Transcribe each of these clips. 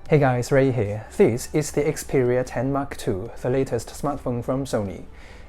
Hey guys, Ray here. This is the Xperia 10 Mark II, the latest smartphone from Sony.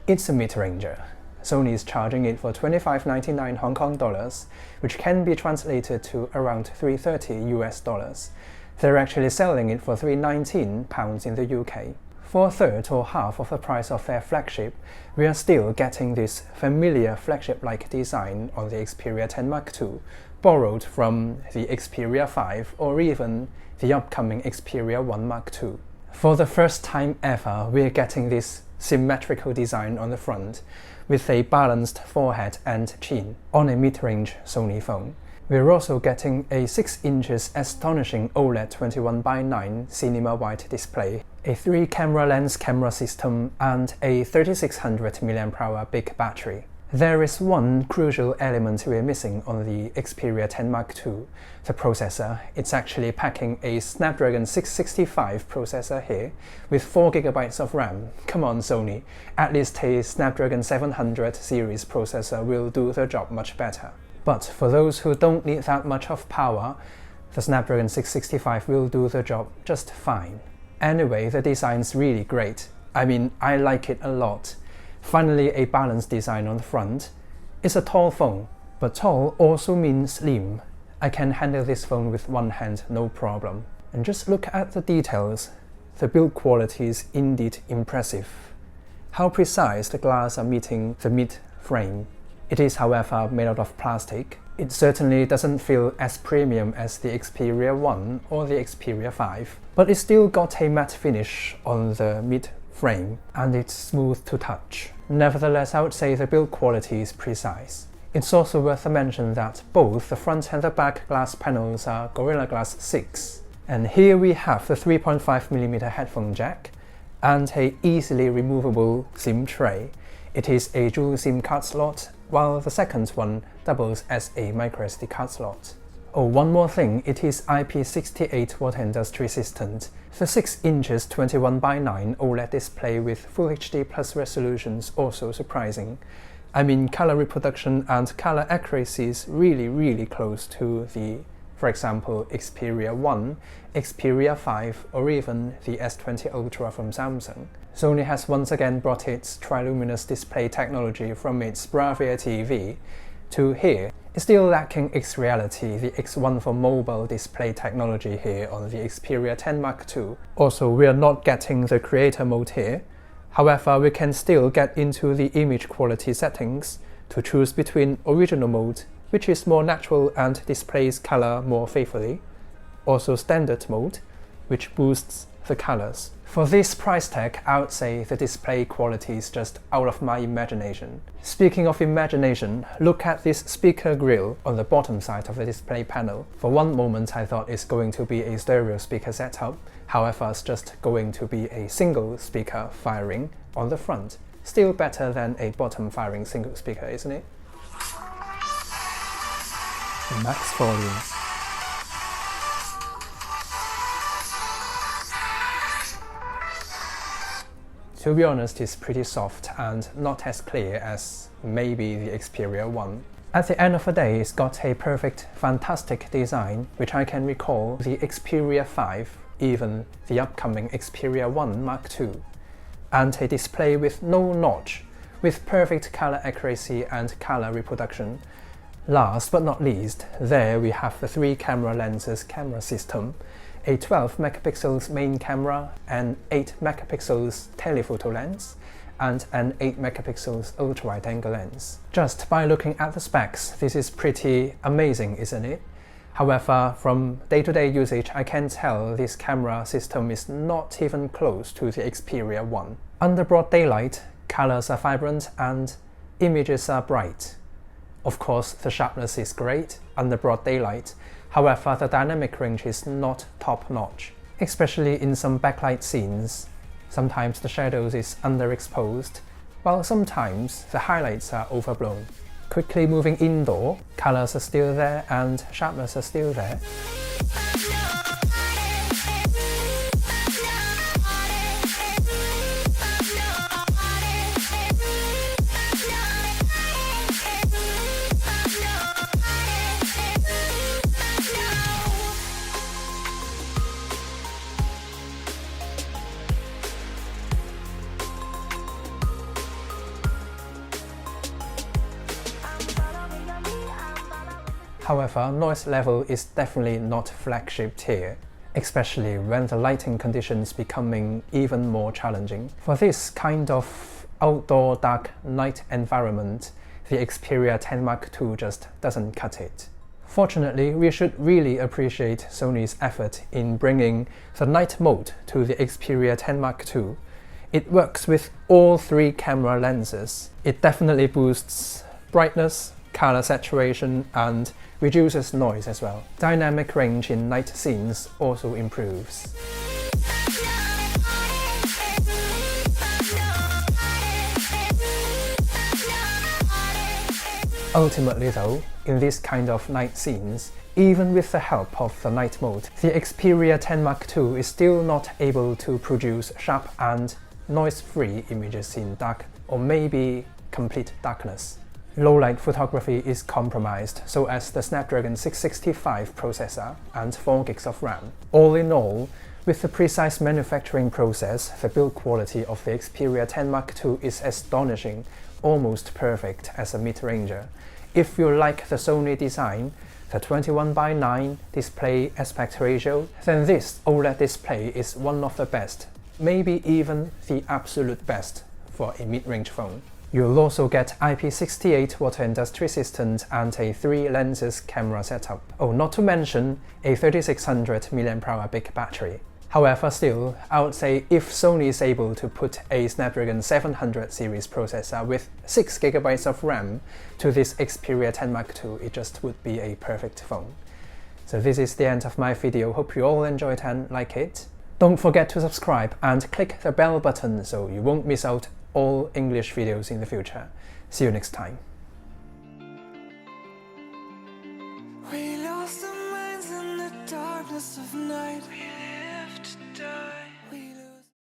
It's a mid-ranger. Sony is charging it for $25.99 Hong Kong dollars, which can be translated to around $330 US. They're actually selling it for £319 in the UK. For a third or half of the price of their flagship, we are still getting this familiar flagship-like design on the Xperia 10 Mark II, borrowed from the Xperia 5 or even the upcoming Xperia 1 Mark II. For the first time ever, we're getting this symmetrical design on the front, with a balanced forehead and chin on a mid-range Sony phone. We're also getting a 6 inches astonishing OLED 21:9 cinema-wide display, a 3-camera lens camera system, and a 3600 mAh big battery. There is one crucial element we're missing on the Xperia 10 Mark II, the processor. It's actually packing a Snapdragon 665 processor here with 4GB of RAM. Come on Sony, at least a Snapdragon 700 series processor will do the job much better. But for those who don't need that much of power, the Snapdragon 665 will do the job just fine. Anyway, the design's really great. I mean, I like it a lot. Finally, a balanced design on the front. It's a tall phone, but tall also means slim. I can handle this phone with one hand, no problem. And just look at the details. The build quality is indeed impressive. How precise the glass are meeting the mid-frame. It is, however, made out of plastic. It certainly doesn't feel as premium as the Xperia 1 or the Xperia 5, but it's still got a matte finish on the mid-frame, and it's smooth to touch. Nevertheless, I would say the build quality is precise. It's also worth a mention that both the front and the back glass panels are Gorilla Glass 6. And here we have the 3.5mm headphone jack and a easily removable SIM tray. It is a dual SIM card slot, while the second one doubles as a microSD card slot. Oh, one more thing, it is IP68 water industry resistant. The 6 inches 21:9 OLED display with Full HD Plus resolution is also surprising. I mean, color reproduction and color accuracy is really close to the, for example, Xperia 1, Xperia 5, or even the S20 Ultra from Samsung. Sony has once again brought its triluminous display technology from its Bravia TV to here. It's still lacking X-Reality, the X1 for mobile display technology here on the Xperia 10 Mark II. Also, we are not getting the creator mode here. However, we can still get into the image quality settings to choose between original mode, which is more natural and displays color more faithfully. Also standard mode, which boosts the colors. For this price tag, I would say the display quality is just out of my imagination. Speaking of imagination, look at this speaker grille on the bottom side of the display panel. For one moment I thought it's going to be a stereo speaker setup, however it's just going to be a single speaker firing on the front. Still better than a bottom firing single speaker, isn't it? Max volume. To be honest, it's pretty soft and not as clear as maybe the Xperia 1. At the end of the day, it's got a perfect, fantastic design, which I can recall the Xperia 5, even the upcoming Xperia 1 Mark II. And a display with no notch, with perfect color accuracy and color reproduction. Last but not least, there we have the 3-camera lenses camera system, a 12 megapixels main camera, an 8 megapixels telephoto lens, and an 8 megapixels ultra-wide-angle lens. Just by looking at the specs, this is pretty amazing, isn't it? However, from day-to-day usage, I can tell this camera system is not even close to the Xperia 1. Under broad daylight, colors are vibrant and images are bright. Of course, the sharpness is great under broad daylight. However, the dynamic range is not top-notch, especially in some backlight scenes. Sometimes the shadows is underexposed, while sometimes the highlights are overblown. Quickly moving indoor, colors are still there and sharpness are still there. However, noise level is definitely not flagship tier, especially when the lighting conditions becoming even more challenging. For this kind of outdoor dark night environment, the Xperia 10 Mark II just doesn't cut it. Fortunately, we should really appreciate Sony's effort in bringing the night mode to the Xperia 10 Mark II. It works with all 3 camera lenses. It definitely boosts brightness, color saturation, and reduces noise as well. Dynamic range in night scenes also improves. Ultimately though, in this kind of night scenes, even with the help of the night mode, the Xperia 10 Mark II is still not able to produce sharp and noise-free images in dark or maybe complete darkness. Low-light photography is compromised, so as the Snapdragon 665 processor and 4 GB of RAM. All in all, with the precise manufacturing process, the build quality of the Xperia 10 Mark II is astonishing, almost perfect as a mid-ranger. If you like the Sony design, the 21:9 display aspect ratio, then this OLED display is one of the best, maybe even the absolute best for a mid-range phone. You'll also get IP68 water industry resistant and a 3 lenses camera setup. Oh, not to mention a 3600 mAh big battery. However, still, I would say if Sony is able to put a Snapdragon 700 series processor with 6 GB of RAM to this Xperia 10 Mark II, it just would be a perfect phone. So this is the end of my video. Hope you all enjoyed and like it. Don't forget to subscribe and click the bell button so you won't miss out all English videos in the future. See you next time. We lost our minds in the darkness of night. We live to die.